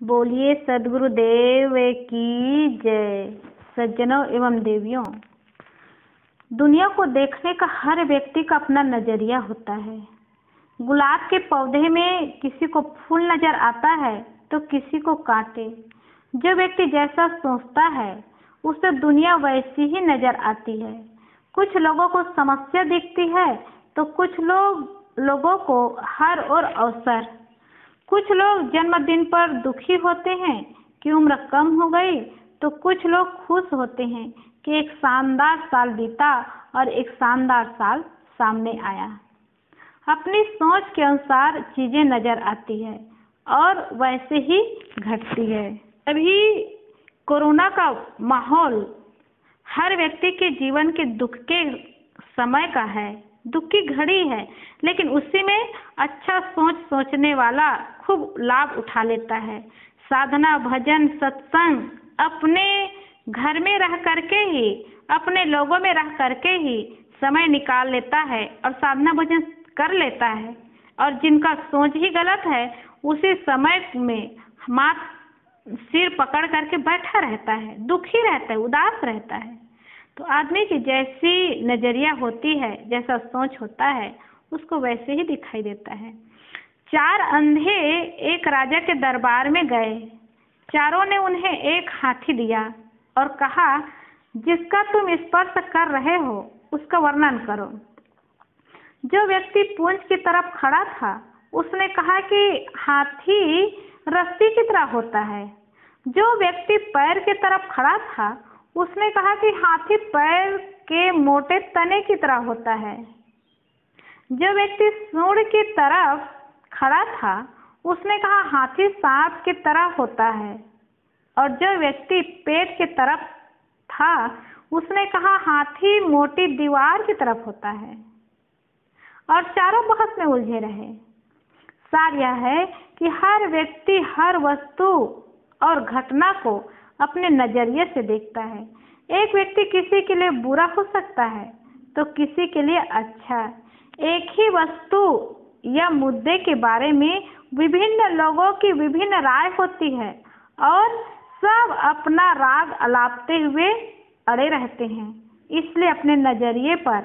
बोलिए सद्गुरुदेव की जय। सज्जनों एवं देवियों, दुनिया को देखने का हर व्यक्ति का अपना नजरिया होता है। गुलाब के पौधे में किसी को फूल नजर आता है तो किसी को कांटे। जो व्यक्ति जैसा सोचता है उसे दुनिया वैसी ही नजर आती है। कुछ लोगों को समस्या दिखती है तो कुछ लोगों को हर और अवसर। कुछ लोग जन्मदिन पर दुखी होते हैं कि उम्र कम हो गई, तो कुछ लोग खुश होते हैं कि एक शानदार साल बीता और एक शानदार साल सामने आया। अपनी सोच के अनुसार चीजें नजर आती है और वैसे ही घटती है। अभी कोरोना का माहौल हर व्यक्ति के जीवन के दुख के समय का है, दुख की घड़ी है, लेकिन उसी में अच्छा सोचने वाला खूब लाभ उठा लेता है। साधना, भजन, सत्संग अपने घर में रह करके ही, अपने लोगों में रह करके ही समय निकाल लेता है और साधना भजन कर लेता है। और जिनका सोच ही गलत है उसी समय में माथ सिर पकड़ करके बैठा रहता है, दुखी रहता है, उदास रहता है। तो आदमी की जैसी नजरिया होती है, जैसा सोच होता है, उसको वैसे ही दिखाई देता है। 4 अंधे एक राजा के दरबार में गए। चारों ने उन्हें एक हाथी दिया और कहा, जिसका तुम स्पर्श कर रहे हो उसका वर्णन करो। जो व्यक्ति पूंछ की तरफ खड़ा था उसने कहा कि हाथी रस्सी की तरह होता है। जो व्यक्ति पैर की तरफ खड़ा था उसने कहा कि हाथी पैर के मोटे तने की तरह होता है। जो व्यक्ति सूंड की तरफ खड़ा था उसने कहा हाथी सांप की तरह होता है। और जो व्यक्ति पेट की तरफ था उसने कहा हाथी मोटी दीवार की तरफ होता है। और चारों बहस में उलझे रहे। सार यह है कि हर व्यक्ति हर वस्तु और घटना को अपने नजरिए से देखता है। एक व्यक्ति किसी के लिए बुरा हो सकता है तो किसी के लिए अच्छा। एक ही वस्तु या मुद्दे के बारे में विभिन्न लोगों की विभिन्न राय होती है और सब अपना राग अलापते हुए अड़े रहते हैं। इसलिए अपने नजरिए पर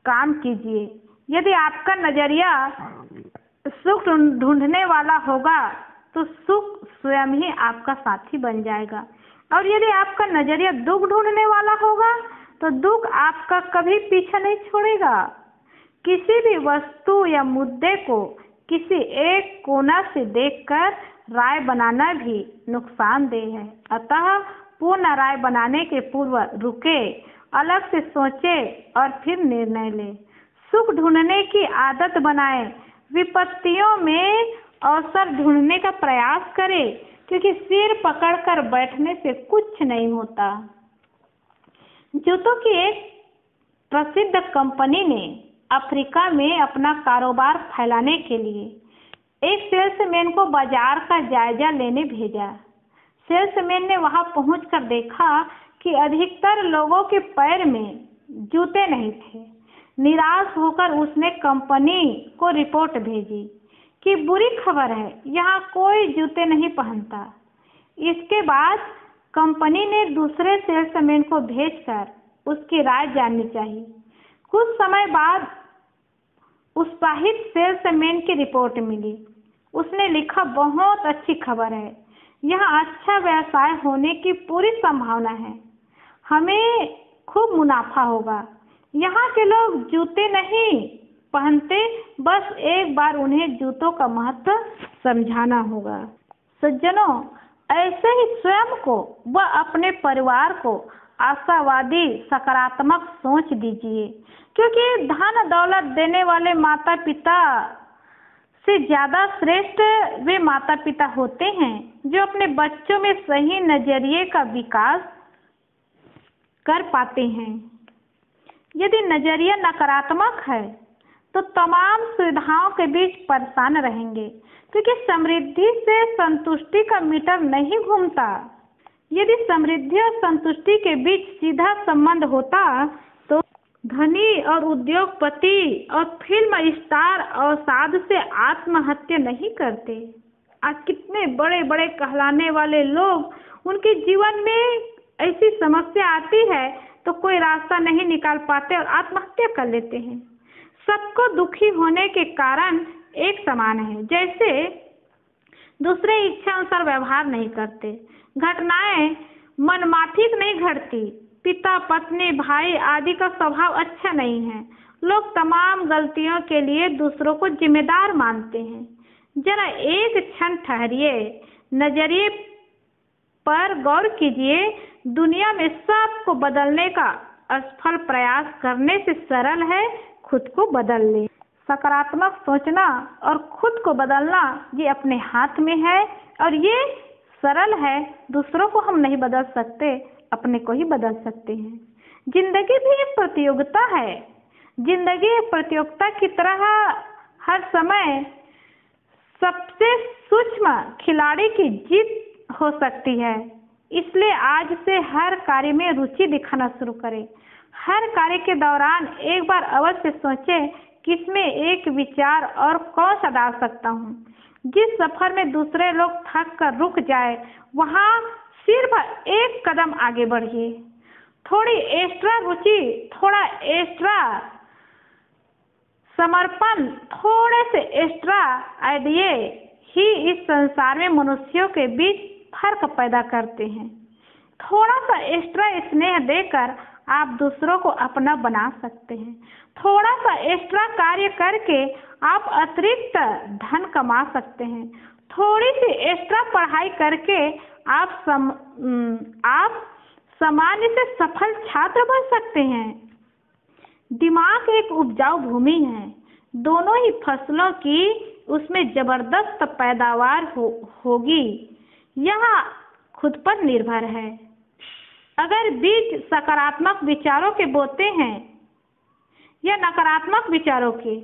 काम कीजिए। यदि आपका नजरिया सुख ढूंढने वाला होगा तो सुख स्वयं ही आपका साथी बन जाएगा, और यदि आपका नजरिया दुख ढूंढने वाला होगा तो दुख आपका कभी पीछा नहीं छोड़ेगा। किसी भी वस्तु या मुद्दे को किसी एक कोना से देखकर राय बनाना भी नुकसानदेह है। अतः पूर्ण राय बनाने के पूर्व रुके, अलग से सोचे और फिर निर्णय ले। सुख ढूंढने की आदत बनाए, विपत्तियों में अवसर ढूंढने का प्रयास करें, क्योंकि सिर पकड़कर बैठने से कुछ नहीं होता। जूतों की एक प्रसिद्ध कंपनी ने अफ्रीका में अपना कारोबार फैलाने के लिए एक सेल्समैन को बाजार का जायजा लेने भेजा। सेल्समैन ने वहां पहुंचकर देखा कि अधिकतर लोगों के पैर में जूते नहीं थे। निराश होकर उसने कंपनी को रिपोर्ट भेजी कि बुरी खबर है, यहाँ कोई जूते नहीं पहनता। इसके बाद कंपनी ने दूसरे सेल्समैन को भेजकर उसकी राय जाननी चाहिए। कुछ समय बाद उत्साहित सेल्समैन की रिपोर्ट मिली। उसने लिखा, बहुत अच्छी खबर है, यहाँ अच्छा व्यवसाय होने की पूरी संभावना है, हमें खूब मुनाफा होगा। यहाँ के लोग जूते नहीं पहनते, बस एक बार उन्हें जूतों का महत्व समझाना होगा। सज्जनों, ऐसे ही स्वयं को व अपने परिवार को आशावादी सकारात्मक सोच दीजिए, क्योंकि धन दौलत देने वाले माता पिता से ज्यादा श्रेष्ठ वे माता पिता होते हैं जो अपने बच्चों में सही नजरिए का विकास कर पाते हैं। यदि नजरिया नकारात्मक है तो तमाम सुविधाओं के बीच परेशान रहेंगे, क्योंकि समृद्धि से संतुष्टि का मीटर नहीं घूमता। यदि समृद्धि और संतुष्टि के बीच सीधा संबंध होता तो धनी और उद्योगपति और फिल्म स्टार और साधु से आत्महत्या नहीं करते। आज कितने बड़े बड़े कहलाने वाले लोग, उनके जीवन में ऐसी समस्या आती है तो कोई रास्ता नहीं निकाल पाते और आत्महत्या कर लेते हैं। सबको दुखी होने के कारण एक समान है, जैसे दूसरे इच्छा अनुसार व्यवहार नहीं करते, घटनाएं मनमाफिक नहीं घटती, पिता पत्नी भाई आदि का स्वभाव अच्छा नहीं है, लोग तमाम गलतियों के लिए दूसरों को जिम्मेदार मानते हैं। जरा एक क्षण ठहरिए, नजरिए पर गौर कीजिए। दुनिया में सबको बदलने का असफल प्रयास करने से सरल है खुद को बदल ले। सकारात्मक सोचना और खुद को बदलना ये अपने हाथ में है और ये सरल है। दूसरों को हम नहीं बदल सकते, अपने को ही बदल सकते हैं। जिंदगी भी एक प्रतियोगिता है। जिंदगी एक प्रतियोगिता की तरह हर समय सबसे सूक्ष्म खिलाड़ी की जीत हो सकती है। इसलिए आज से हर कार्य में रुचि दिखाना शुरू करें। हर कार्य के दौरान एक बार अवश्य सोचें कि इसमें एक विचार और कौन सा डाल सकता हूँ। जिस सफर में दूसरे लोग थक कर रुक जाए, वहाँ सिर्फ एक कदम आगे बढ़िए। थोड़ी एक्स्ट्रा रुचि, थोड़ा एक्स्ट्रा समर्पण, थोड़े से एक्स्ट्रा आइडिया ही इस संसार में मनुष्यों के बीच फर्क पैदा करते हैं। थोड़ा सा एक्स्ट्रा स्नेह देकर आप दूसरों को अपना बना सकते हैं। थोड़ा सा एक्स्ट्रा कार्य करके आप अतिरिक्त धन कमा सकते हैं। थोड़ी सी एक्स्ट्रा पढ़ाई करके आप सामान्य से सफल छात्र बन सकते हैं। दिमाग एक उपजाऊ भूमि है। दोनों ही फसलों की उसमें जबरदस्त पैदावार होगी, यह खुद पर निर्भर है। अगर बीज सकारात्मक विचारों के बोते हैं या नकारात्मक विचारों के,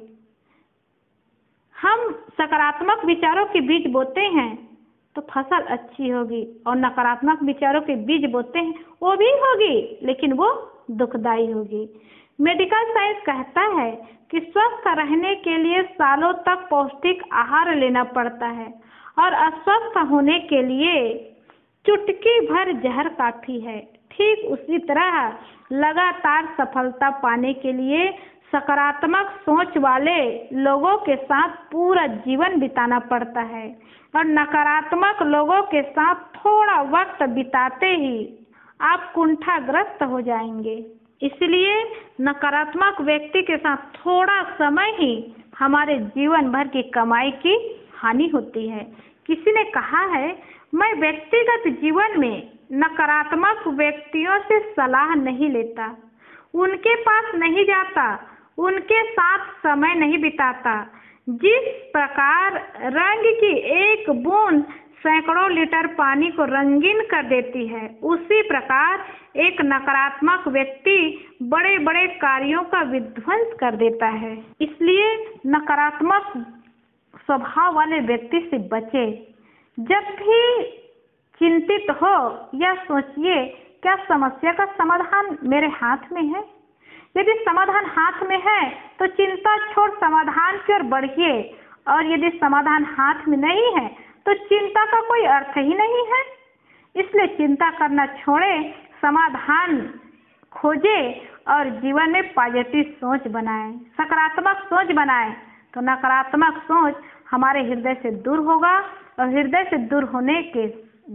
हम सकारात्मक विचारों के बीज बोते हैं तो फसल अच्छी होगी, और नकारात्मक विचारों के बीज बोते हैं वो भी होगी, लेकिन वो दुखदाई होगी। मेडिकल साइंस कहता है कि स्वस्थ रहने के लिए सालों तक पौष्टिक आहार लेना पड़ता है और अस्वस्थ होने के लिए चुटकी भर जहर काफी है। ठीक उसी तरह लगातार सफलता पाने के लिए सकारात्मक सोच वाले लोगों के साथ पूरा जीवन बिताना पड़ता है और नकारात्मक लोगों के साथ थोड़ा वक्त बिताते ही आप कुंठाग्रस्त हो जाएंगे। इसलिए नकारात्मक व्यक्ति के साथ थोड़ा समय ही हमारे जीवन भर की कमाई की हानि होती है। किसी ने कहा है, मैं व्यक्तिगत जीवन में नकारात्मक व्यक्तियों से सलाह नहीं लेता, उनके पास नहीं जाता, उनके साथ समय नहीं बिताता। जिस प्रकार रंग की एक बूंद सैकड़ों लीटर पानी को रंगीन कर देती है, उसी प्रकार एक नकारात्मक व्यक्ति बड़े बड़े कार्यों का विध्वंस कर देता है। इसलिए नकारात्मक स्वभाव वाले व्यक्ति से बचे। जब भी चिंतित हो या सोचिए, क्या समस्या का समाधान मेरे हाथ में है? यदि समाधान हाथ में है तो चिंता छोड़ समाधान की ओर बढ़िए, और यदि समाधान हाथ में नहीं है तो चिंता का कोई अर्थ ही नहीं है। इसलिए चिंता करना छोड़े, समाधान खोजे और जीवन में पॉजिटिव सोच बनाएं, सकारात्मक सोच बनाएं, तो नकारात्मक सोच हमारे हृदय से दूर होगा और हृदय से दूर होने के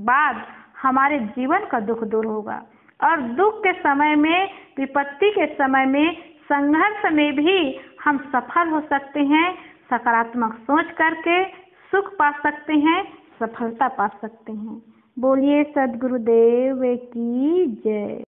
बाद हमारे जीवन का दुख दूर होगा। और दुख के समय में, विपत्ति के समय में, संघर्ष में भी हम सफल हो सकते हैं। सकारात्मक सोच करके सुख पा सकते हैं, सफलता पा सकते हैं। बोलिए सद्गुरुदेव की जय।